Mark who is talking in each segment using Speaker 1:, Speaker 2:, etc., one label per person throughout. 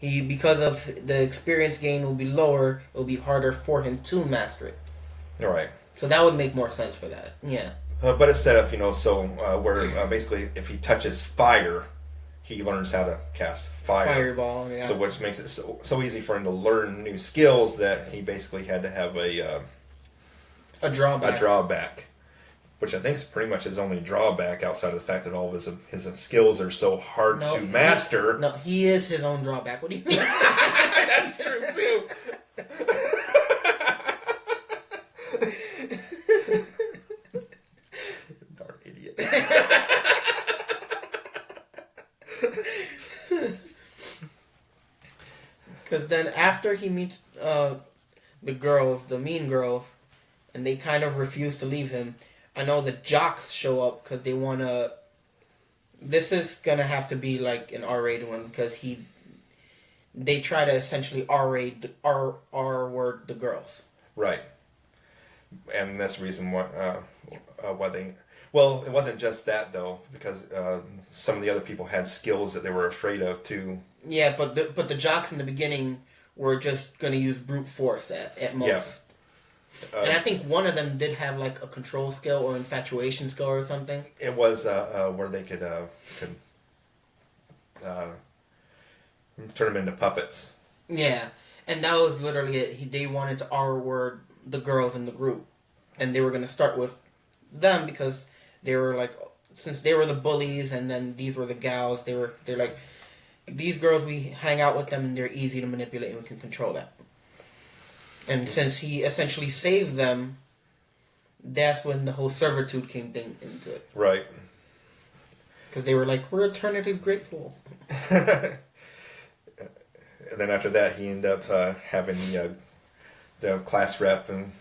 Speaker 1: Because of the experience gain will be lower, it'll be harder for him to master it.
Speaker 2: All right.
Speaker 1: So that would make more sense for that. Yeah.
Speaker 2: But it's set up, so where basically if he touches fire, he learns how to cast fire.
Speaker 1: Fireball, yeah.
Speaker 2: So which makes it so easy for him to learn new skills that he basically had to have
Speaker 1: A drawback.
Speaker 2: a drawback, which I think is pretty much his only drawback outside of the fact that all of his skills are so hard to master.
Speaker 1: No, he is his own drawback. What do you mean?
Speaker 2: That's true too. Darn idiot.
Speaker 1: Because then after he meets the mean girls, and they kind of refuse to leave him, I know the jocks show up because they want to... This is going to have to be like an R-rated one because they try to essentially R-word the girls.
Speaker 2: Right. And that's the reason why they... Well, it wasn't just that, though, because some of the other people had skills that they were afraid of, too.
Speaker 1: Yeah, but the jocks in the beginning were just going to use brute force at most.
Speaker 2: Yeah.
Speaker 1: And I think one of them did have like a control skill or infatuation skill or something.
Speaker 2: It was where they could turn them into puppets.
Speaker 1: Yeah, and that was literally it. They wanted to R-word the girls in the group, and they were going to start with them because they were like, since they were the bullies and then these were the gals, they're like, these girls, we hang out with them and they're easy to manipulate and we can control that. And since he essentially saved them, that's when the whole servitude came into it.
Speaker 2: Right.
Speaker 1: Because they were like, we're eternally grateful.
Speaker 2: And then after that, he ended up having the class rep and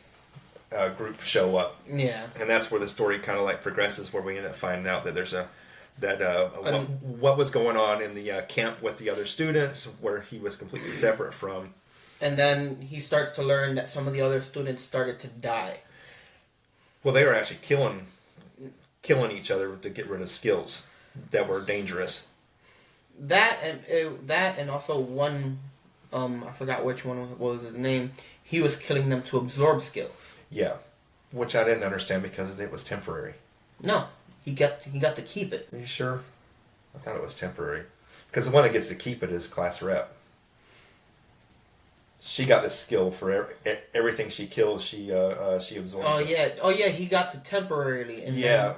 Speaker 2: group show up.
Speaker 1: Yeah.
Speaker 2: And that's where the story kind of like progresses, where we end up finding out that there's what was going on in the camp with the other students, where he was completely separate from.
Speaker 1: And then he starts to learn that some of the other students started to die.
Speaker 2: Well, they were actually killing each other to get rid of skills that were dangerous.
Speaker 1: That and also one, I forgot which one was his name. He was killing them to absorb skills.
Speaker 2: Yeah, which I didn't understand because it was temporary.
Speaker 1: No, he got to keep it.
Speaker 2: Are you sure? I thought it was temporary because the one that gets to keep it is class rep. She got this skill for everything she kills. She absorbs.
Speaker 1: Oh yeah. He got to temporarily. And
Speaker 2: yeah.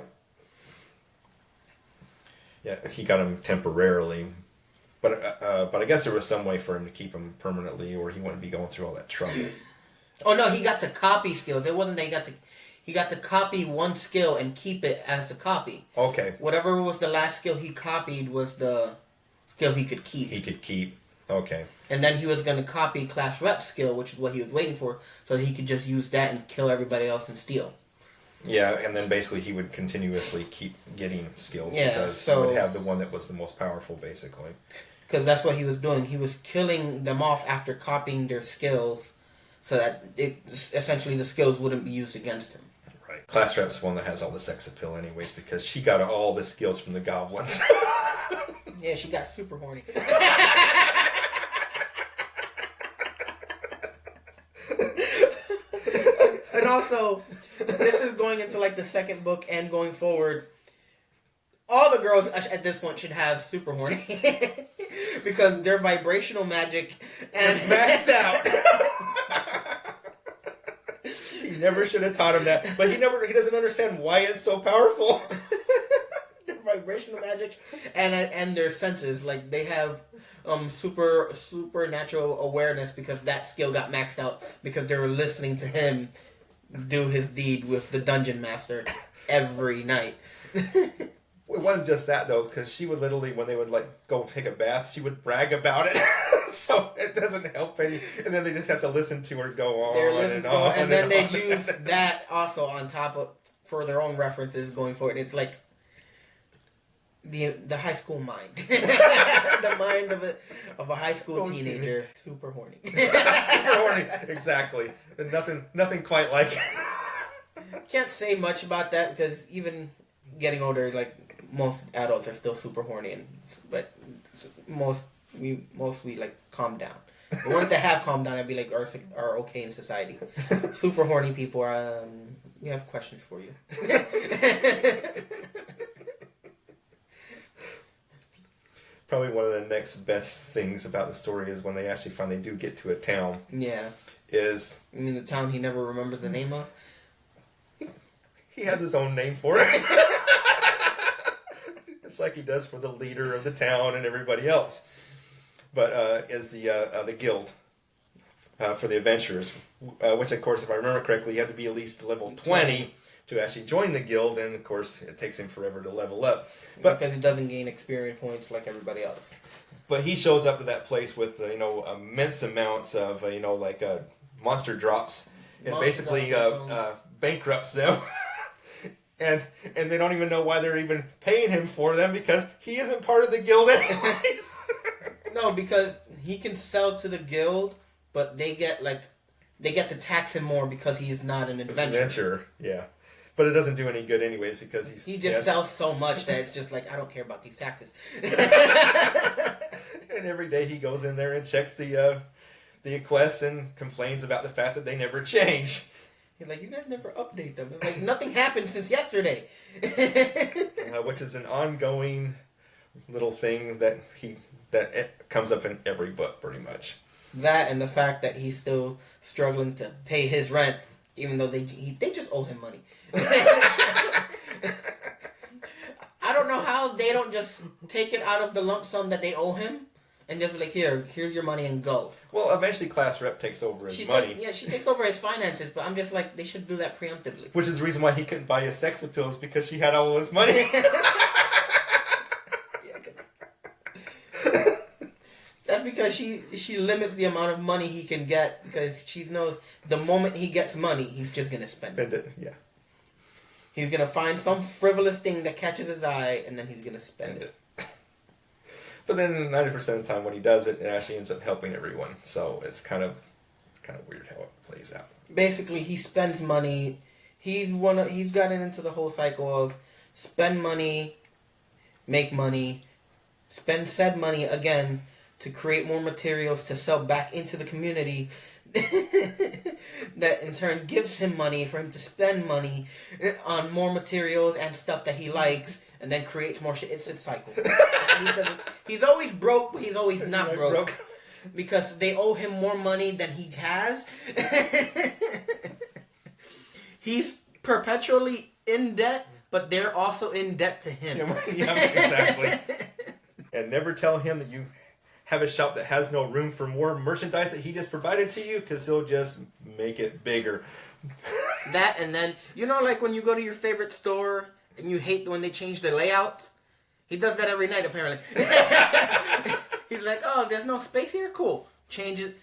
Speaker 2: Yeah, he got him temporarily, but I guess there was some way for him to keep him permanently, or he wouldn't be going through all that trouble.
Speaker 1: Oh no, he got to copy skills. It wasn't that he got to copy one skill and keep it as a copy.
Speaker 2: Okay.
Speaker 1: Whatever was the last skill he copied was the skill he could keep.
Speaker 2: He could keep. Okay.
Speaker 1: And then he was going to copy class rep skill, which is what he was waiting for, so that he could just use that and kill everybody else and steal.
Speaker 2: Yeah, and then basically he would continuously keep getting skills because he would have the one that was the most powerful, basically.
Speaker 1: Because that's what he was doing. He was killing them off after copying their skills, so that essentially the skills wouldn't be used against him.
Speaker 2: Right. Class rep's the one that has all the sex appeal anyways, because she got all the skills from the goblins.
Speaker 1: Yeah, she got super horny. And also, this is going into like the second book and going forward. All the girls at this point should have super horny because their vibrational magic is
Speaker 2: maxed out. He never should have taught him that, but he doesn't understand why it's so powerful.
Speaker 1: Their vibrational magic and their senses, like they have supernatural awareness because that skill got maxed out because they were listening to him do his deed with the dungeon master every night.
Speaker 2: It wasn't just that though, because she would literally, when they would like go take a bath, she would brag about it. So it doesn't help any. And then they just have to listen to her go on and on.
Speaker 1: And then they use that also on top of for their own references going forward. It's like the high school mind, the mind of a high school teenager, super horny.
Speaker 2: Super horny, exactly. And nothing quite like it.
Speaker 1: Can't say much about that because even getting older, like most adults are still super horny, but most we like calm down. The ones that have calmed down, I'd be like, are okay in society. Super horny people, we have questions for you.
Speaker 2: Probably one of the next best things about the story is when they actually finally do get to a town.
Speaker 1: Yeah.
Speaker 2: Is...
Speaker 1: You mean the town he never remembers the name of?
Speaker 2: He has his own name for it. It's like he does for the leader of the town and everybody else. But is the guild for the adventurers, which of course, if I remember correctly, you have to be at least level 20 to actually join the guild, and of course, it takes him forever to level up. But
Speaker 1: because he doesn't gain experience points like everybody else.
Speaker 2: But he shows up to that place with immense amounts of monster drops, and basically bankrupts them. And they don't even know why they're even paying him for them because he isn't part of the guild anyways.
Speaker 1: No, because he can sell to the guild, but they get to tax him more because he is not an adventurer.
Speaker 2: Yeah. But it doesn't do any good anyways because
Speaker 1: he just sells so much that it's just like, I don't care about these taxes.
Speaker 2: And every day he goes in there and checks the quests and complains about the fact that they never change.
Speaker 1: He's like, you guys never update them. It's like, nothing happened since yesterday.
Speaker 2: Which is an ongoing little thing that it comes up in every book, pretty much.
Speaker 1: That and the fact that he's still struggling to pay his rent, even though they just owe him money. I don't know how they don't just take it out of the lump sum that they owe him and just be like, here's your money and go.
Speaker 2: Well, eventually class rep takes over his money.
Speaker 1: She takes over his finances, but I'm just like, they should do that preemptively.
Speaker 2: Which is the reason why he couldn't buy his sex appeals, because she had all his money.
Speaker 1: That's because she limits the amount of money he can get, because she knows the moment he gets money, he's just going to spend it.
Speaker 2: Yeah.
Speaker 1: He's going to find some frivolous thing that catches his eye, and then he's going to spend it.
Speaker 2: But then 90% of the time when he does it, it actually ends up helping everyone. So it's kind of weird how it plays out.
Speaker 1: Basically, he spends money. He's gotten into the whole cycle of spend money, make money, spend said money again to create more materials to sell back into the community. That in turn gives him money for him to spend money on more materials and stuff that he likes, and then creates more shit. It's a cycle. He's always broke, but he's always not broke. Because they owe him more money than he has. He's perpetually in debt, but they're also in debt to him.
Speaker 2: Yeah, exactly. And never tell him that you have a shop that has no room for more merchandise that he just provided to you, because he'll just make it bigger.
Speaker 1: That, and then, like when you go to your favorite store and you hate when they change the layouts? He does that every night, apparently. He's like, oh, there's no space here? Cool. Changes,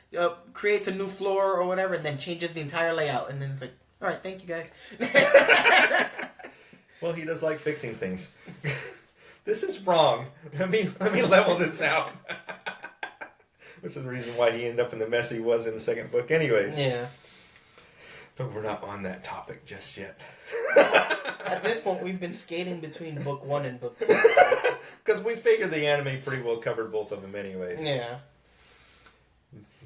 Speaker 1: creates a new floor or whatever, and then changes the entire layout. And then it's like, all right, thank you, guys.
Speaker 2: Well, he does like fixing things. This is wrong. Let me level this out. Which is the reason why he ended up in the mess he was in the second book anyways.
Speaker 1: Yeah.
Speaker 2: But we're not on that topic just yet.
Speaker 1: At this point, we've been skating between book 1 and book 2.
Speaker 2: Because we figured the anime pretty well covered both of them anyways.
Speaker 1: Yeah.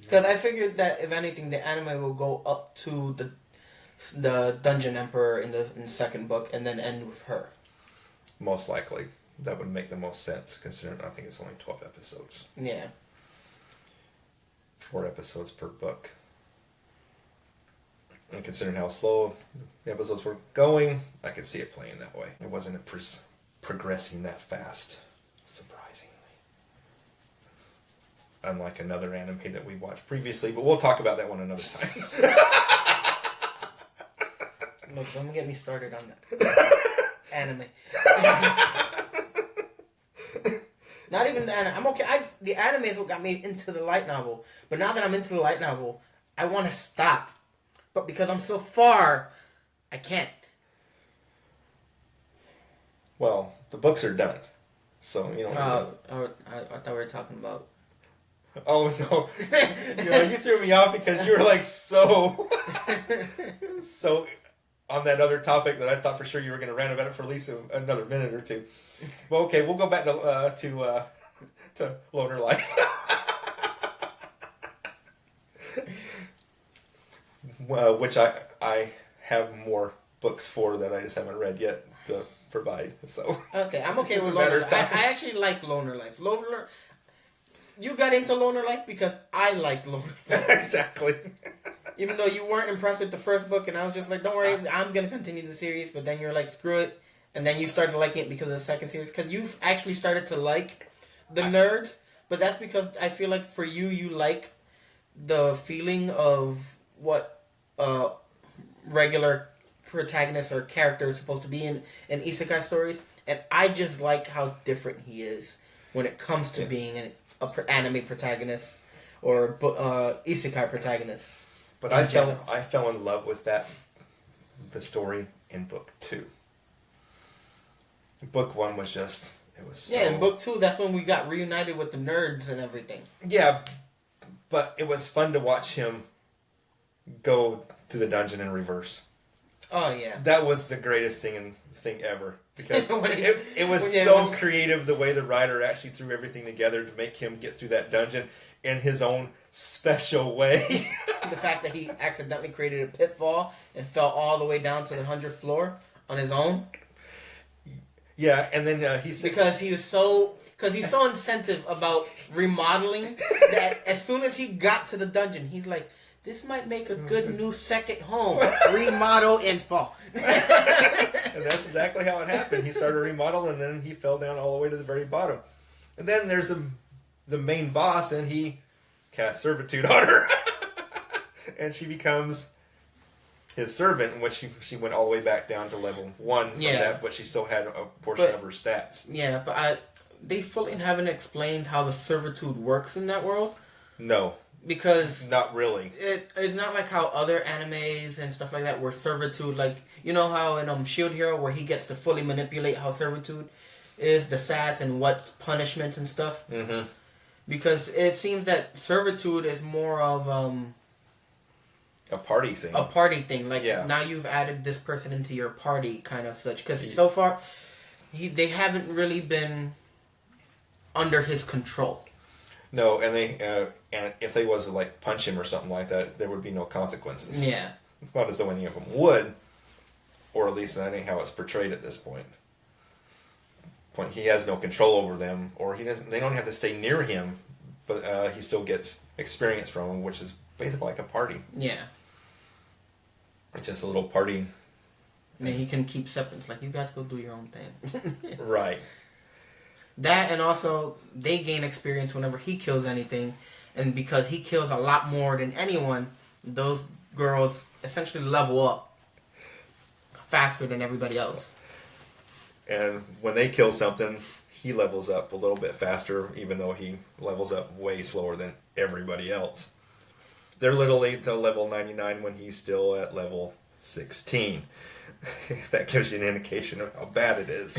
Speaker 1: Because I figured that, if anything, the anime will go up to the Dungeon Emperor in the second book and then end with her.
Speaker 2: Most likely. That would make the most sense, considering I think it's only 12 episodes.
Speaker 1: Yeah.
Speaker 2: 4 episodes per book. And considering how slow the episodes were going, I could see it playing that way. It wasn't progressing that fast, surprisingly. Unlike another anime that we watched previously, but we'll talk about that one another time.
Speaker 1: Look, don't get me started on that. Anime. Not even the anime. I'm okay. The anime is what got me into the light novel. But now that I'm into the light novel, I want to stop. But because I'm so far, I can't.
Speaker 2: Well, the books are done. So,
Speaker 1: I thought we were talking about...
Speaker 2: Oh, no. You threw me off because you were like so on that other topic that I thought for sure you were going to rant about it for at least another minute or two. Well, okay, we'll go back to to Loner Life. Which I have more books for that I just haven't read yet to provide. So
Speaker 1: okay, I'm okay
Speaker 2: It's
Speaker 1: with
Speaker 2: a
Speaker 1: Loner
Speaker 2: better
Speaker 1: Life.
Speaker 2: time.
Speaker 1: I actually like Loner Life. You got into Loner Life because I liked Loner Life.
Speaker 2: exactly.
Speaker 1: Even though you weren't impressed with the first book, and I was just like, don't worry, I'm going to continue the series, but then you're like, screw it. And then you started liking it because of the second series. Because you've actually started to like the nerds, but that's because I feel like for you, you like the feeling of what regular protagonists or characters are supposed to be in isekai stories. And I just like how different he is when it comes to being an anime protagonist or isekai protagonist.
Speaker 2: But I fell in love with the story in book 2. Book 1 was just, it was so...
Speaker 1: Yeah, in book 2, that's when we got reunited with the nerds and everything.
Speaker 2: Yeah, but it was fun to watch him go to the dungeon in reverse.
Speaker 1: Oh, yeah.
Speaker 2: That was the greatest thing ever. Because it was
Speaker 1: when he-
Speaker 2: creative the way the writer actually threw everything together to make him get through that dungeon in his own special way.
Speaker 1: The fact that he accidentally created a pitfall and fell all the way down to the 100th floor on his own.
Speaker 2: Yeah, and then he said...
Speaker 1: Because he's so incentive about remodeling that as soon as he got to the dungeon, he's like, this might make a good new second home. Remodel and fall.
Speaker 2: And that's exactly how it happened. He started remodeling and then he fell down all the way to the very bottom. And then there's the main boss and he casts servitude on her. And she becomes his servant, in which she went all the way back down to level 1 from that, but she still had a portion of her stats.
Speaker 1: Yeah, but they fully haven't explained how the servitude works in that world.
Speaker 2: No.
Speaker 1: Because...
Speaker 2: Not really.
Speaker 1: It's not like how other animes and stuff like that where servitude, like, you know how in Shield Hero where he gets to fully manipulate how servitude is, the stats and what's punishments and stuff.
Speaker 2: Mm-hmm.
Speaker 1: Because it seems that servitude is more of
Speaker 2: a party thing.
Speaker 1: A party thing. Like, now you've added this person into your party, kind of such. Because so far, they haven't really been under his control.
Speaker 2: No, and and if they was to like punch him or something like that, there would be no consequences.
Speaker 1: Yeah.
Speaker 2: Not as though any of them would, or at least that ain't how it's portrayed at this point. He has no control over them, or he doesn't. They don't have to stay near him, but he still gets experience from them, which is basically like a party.
Speaker 1: Yeah.
Speaker 2: It's just a little party.
Speaker 1: And he can keep separate. It's like, you guys go do your own thing.
Speaker 2: Right.
Speaker 1: That, and also they gain experience whenever he kills anything, and because he kills a lot more than anyone, those girls essentially level up faster than everybody else.
Speaker 2: And when they kill something, he levels up a little bit faster, even though he levels up way slower than everybody else. They're literally to level 99 when he's still at level 16. If that gives you an indication of how bad it is.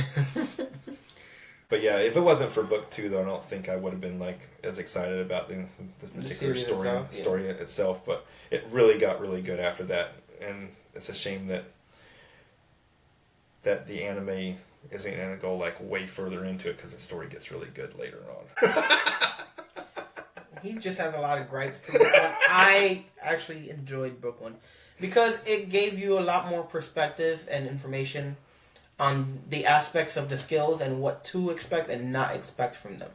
Speaker 2: But yeah, if it wasn't for book 2, though, I don't think I would have been like as excited about the particular story itself. But it really got really good after that, and it's a shame that the anime isn't going to go like way further into it, because the story gets really good later on.
Speaker 1: He just has a lot of gripes for book 1. I actually enjoyed book 1 because it gave you a lot more perspective and information on the aspects of the skills and what to expect and not expect from them.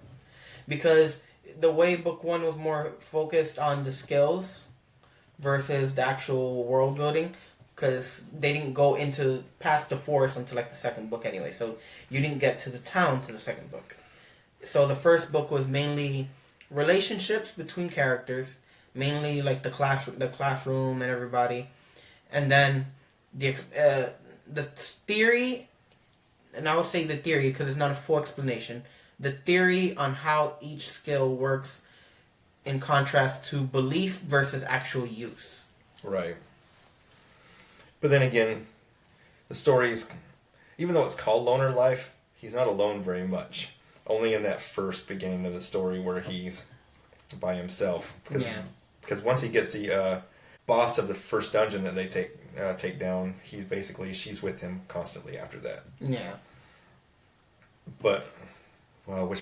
Speaker 1: Because the way book 1 was more focused on the skills versus the actual world building, because they didn't go into past the forest until like the second book anyway, so you didn't get to the town to the second book. So the first book was mainly relationships between characters, mainly like the classroom and everybody, and then the theory, and I would say the theory because it's not a full explanation, the theory on how each skill works in contrast to belief versus actual use.
Speaker 2: Right. But then again, the story's, even though it's called Loner Life, he's not alone very much. Only in that first beginning of the story where he's by himself. Because once he gets the boss of the first dungeon that they take down, she's with him constantly after that.
Speaker 1: Yeah.
Speaker 2: But, well, which